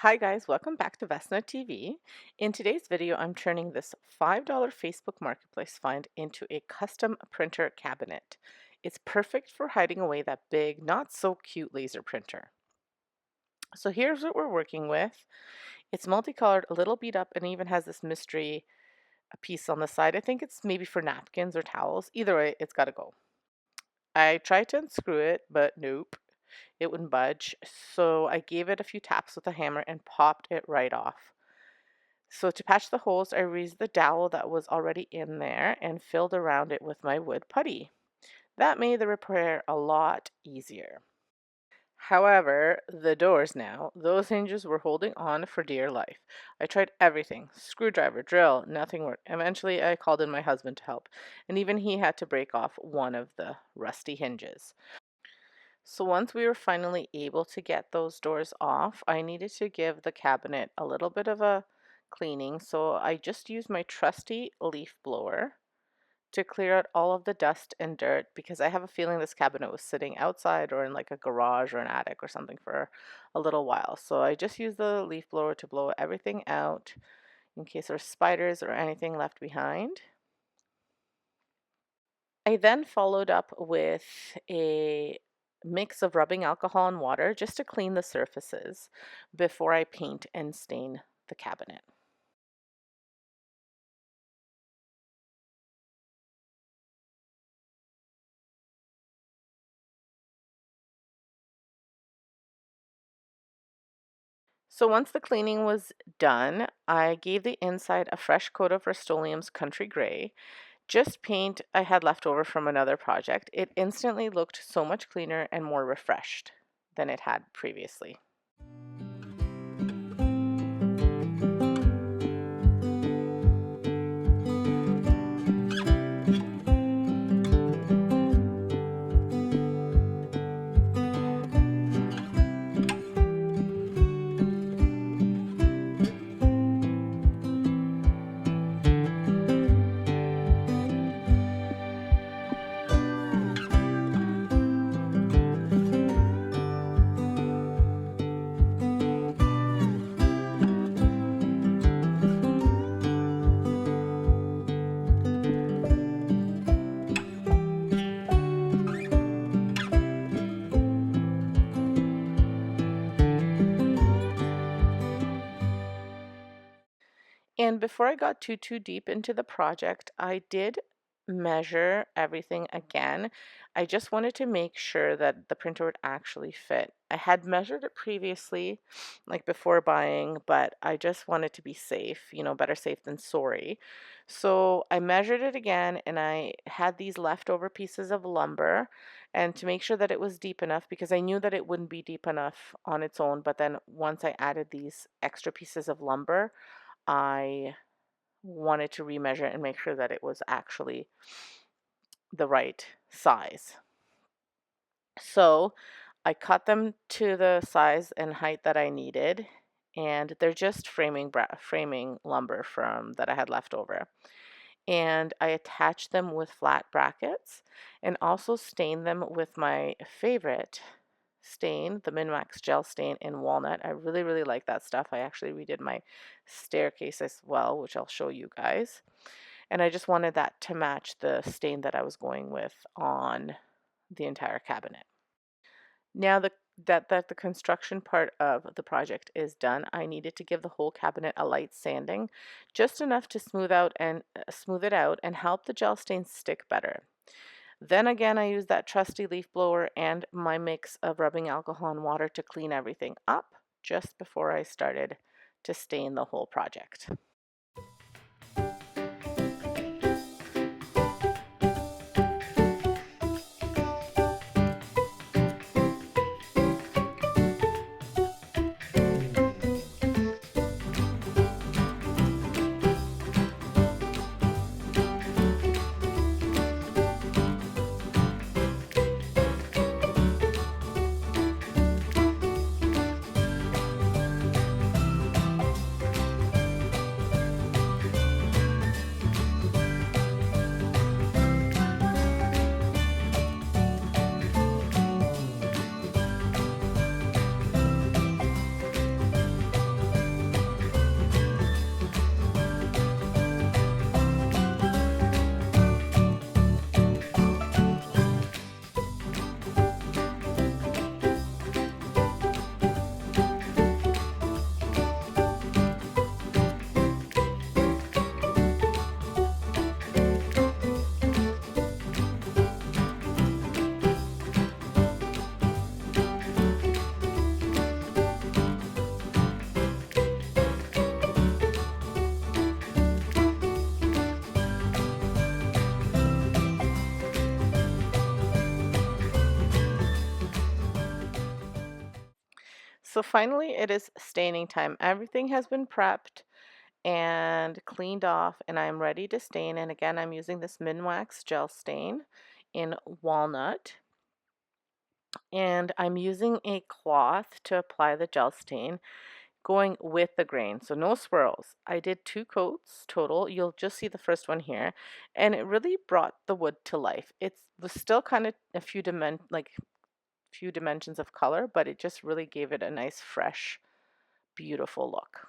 Hi guys, welcome back to Vesna TV. In today's video, I'm turning this $5 Facebook Marketplace find into a custom printer cabinet. It's perfect for hiding away that big, not so cute laser printer. So here's what we're working with. It's multicolored, a little beat up, and even has this mystery piece on the side. I think it's maybe for napkins or towels. Either way, it's got to go. I tried to unscrew it, but nope. It wouldn't budge, so I gave it a few taps with a hammer and popped it right off. So to patch the holes, I reused the dowel that was already in there and filled around it with my wood putty. That made the repair a lot easier. However, the doors now, those hinges were holding on for dear life. I tried everything, screwdriver, drill, nothing worked. Eventually, I called in my husband to help, and even he had to break off one of the rusty hinges. So once we were finally able to get those doors off, I needed to give the cabinet a little bit of a cleaning. So I just used my trusty leaf blower to clear out all of the dust and dirt because I have a feeling this cabinet was sitting outside or in like a garage or an attic or something for a little while. So I just used the leaf blower to blow everything out in case there were spiders or anything left behind. I then followed up with a mix of rubbing alcohol and water just to clean the surfaces before I paint and stain the cabinet. So once the cleaning was done, I gave the inside a fresh coat of Rust-Oleum's Country Gray, just paint I had left over from another project. It instantly looked so much cleaner and more refreshed than it had previously. And before I got too deep into the project, I did measure everything again. I just wanted to make sure that the printer would actually fit. I had measured it previously, like before buying, but I just wanted to be safe, better safe than sorry. So I measured it again and I had these leftover pieces of lumber and to make sure that it was deep enough because I knew that it wouldn't be deep enough on its own, but then once I added these extra pieces of lumber, I wanted to remeasure and make sure that it was actually the right size. So I cut them to the size and height that I needed, and they're just framing lumber from that I had left over. And I attached them with flat brackets and also stained them with my favorite stain, the Minwax gel stain in Walnut. I really like that stuff. I actually redid my staircase as well, which I'll show you guys. And I just wanted that to match the stain that I was going with on the entire cabinet. Now that the construction part of the project is done, I needed to give the whole cabinet a light sanding, just enough to smooth it out and help the gel stain stick better. Then again, I used that trusty leaf blower and my mix of rubbing alcohol and water to clean everything up just before I started to stain the whole project. So finally it is staining time. Everything has been prepped and cleaned off, and I'm ready to stain. And again, I'm using this Minwax gel stain in Walnut. And I'm using a cloth to apply the gel stain, going with the grain, so no swirls. I did 2 coats total. You'll just see the first one here, and it really brought the wood to life. It was still kind of a few dimensions of color, but it just really gave it a nice, fresh, beautiful look.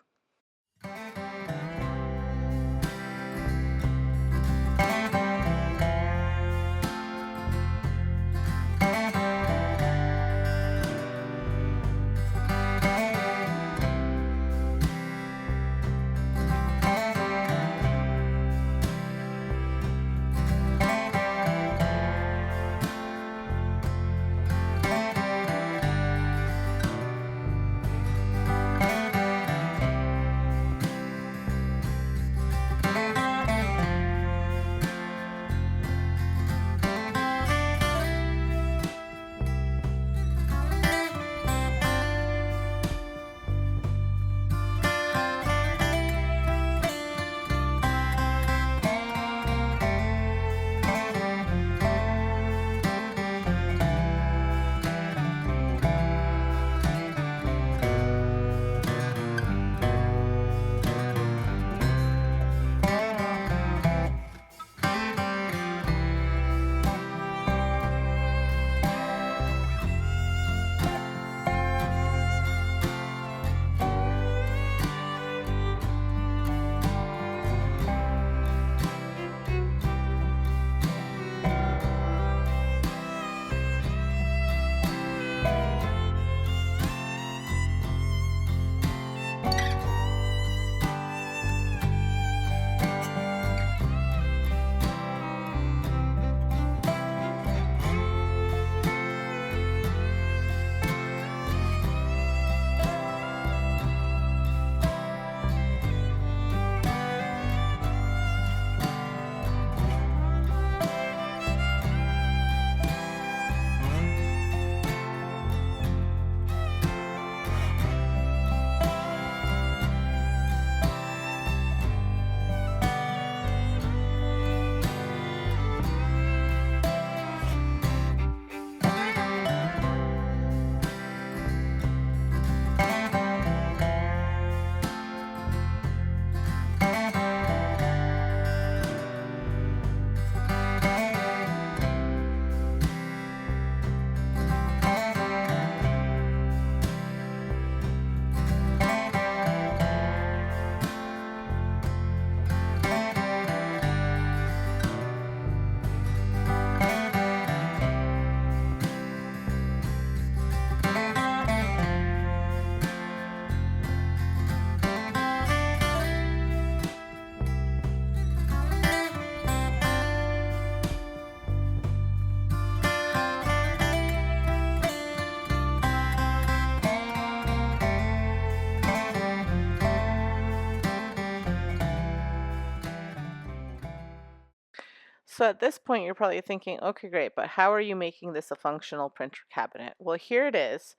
So at this point, you're probably thinking, okay, great, but how are you making this a functional printer cabinet? Well, here it is.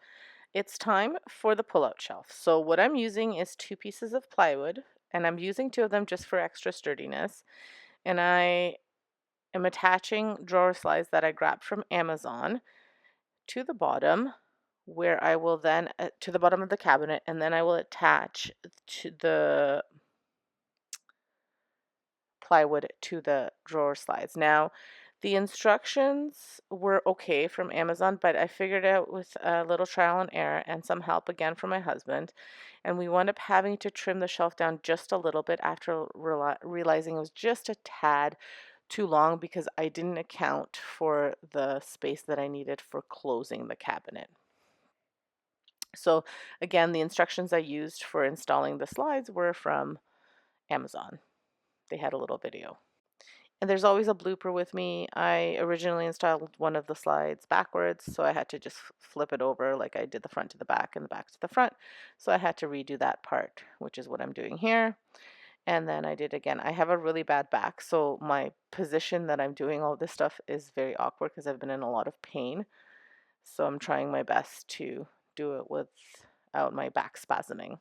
It's time for the pull-out shelf. So what I'm using is 2 pieces of plywood, and I'm using 2 of them just for extra sturdiness. And I am attaching drawer slides that I grabbed from Amazon to the bottom, where I will then, to the bottom of the cabinet, and then I will attach to the plywood to the drawer slides. Now, the instructions were okay from Amazon, but I figured out with a little trial and error and some help again from my husband, and we wound up having to trim the shelf down just a little bit after realizing it was just a tad too long because I didn't account for the space that I needed for closing the cabinet. So again, the instructions I used for installing the slides were from Amazon. They had a little video. And there's always a blooper with me. I originally installed one of the slides backwards, so I had to just flip it over like I did the front to the back and the back to the front. So I had to redo that part, which is what I'm doing here. And then I did again. I have a really bad back, so my position that I'm doing all this stuff is very awkward because I've been in a lot of pain. So I'm trying my best to do it with without my back spasming.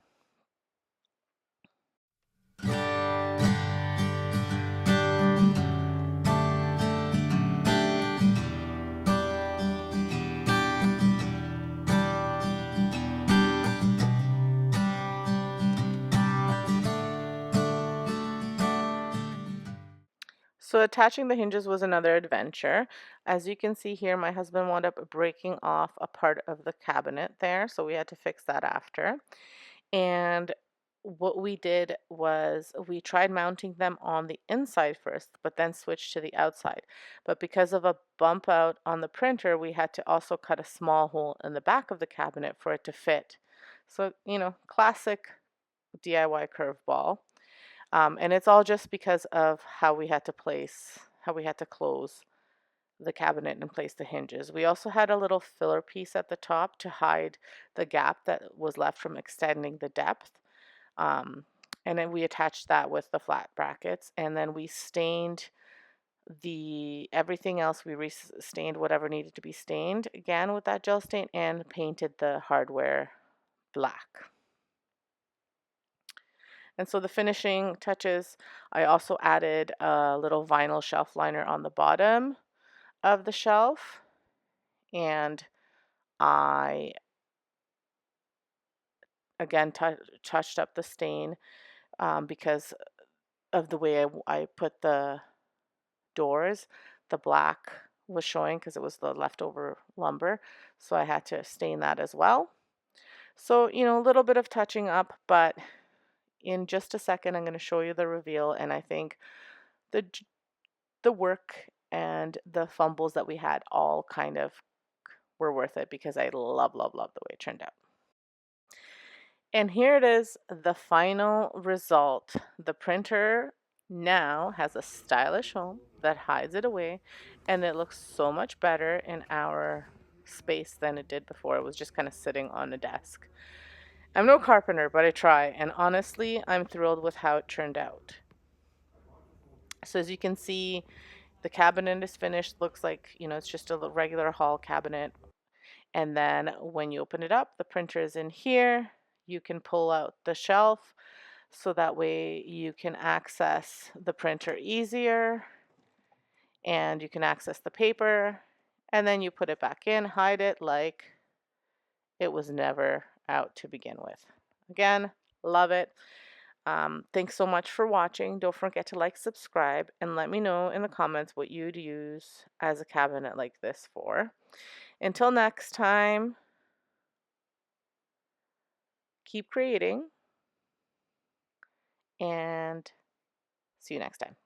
So attaching the hinges was another adventure. As you can see here, my husband wound up breaking off a part of the cabinet there, so we had to fix that after. And what we did was we tried mounting them on the inside first, but then switched to the outside. But because of a bump out on the printer, we had to also cut a small hole in the back of the cabinet for it to fit. So, classic DIY curveball. And it's all just because of how we had to close the cabinet and place the hinges. We also had a little filler piece at the top to hide the gap that was left from extending the depth. Um, and then we attached that with the flat brackets, and then we stained the everything else. We stained whatever needed to be stained again with that gel stain and painted the hardware black. And so the finishing touches, I also added a little vinyl shelf liner on the bottom of the shelf, and I again touched up the stain because of the way I put the doors. The black was showing because it was the leftover lumber, so I had to stain that as well. So, a little bit of touching up, but in just a second I'm going to show you the reveal, and I think the the work and the fumbles that we had all kind of were worth it because I love, love, love the way it turned out. And here it is, the final result. The printer now has a stylish home that hides it away, and it looks so much better in our space than it did before. It was just kind of sitting on a desk. I'm no carpenter, but I try, and honestly, I'm thrilled with how it turned out. So as you can see, the cabinet is finished. Looks like, it's just a regular hall cabinet. And then when you open it up, the printer is in here. You can pull out the shelf so that way you can access the printer easier and you can access the paper. And then you put it back in, hide it like it was never out to begin with. Again, love it. Thanks so much for watching. Don't forget to like, subscribe, and let me know in the comments what you'd use as a cabinet like this for. Until next time, keep creating, and see you next time.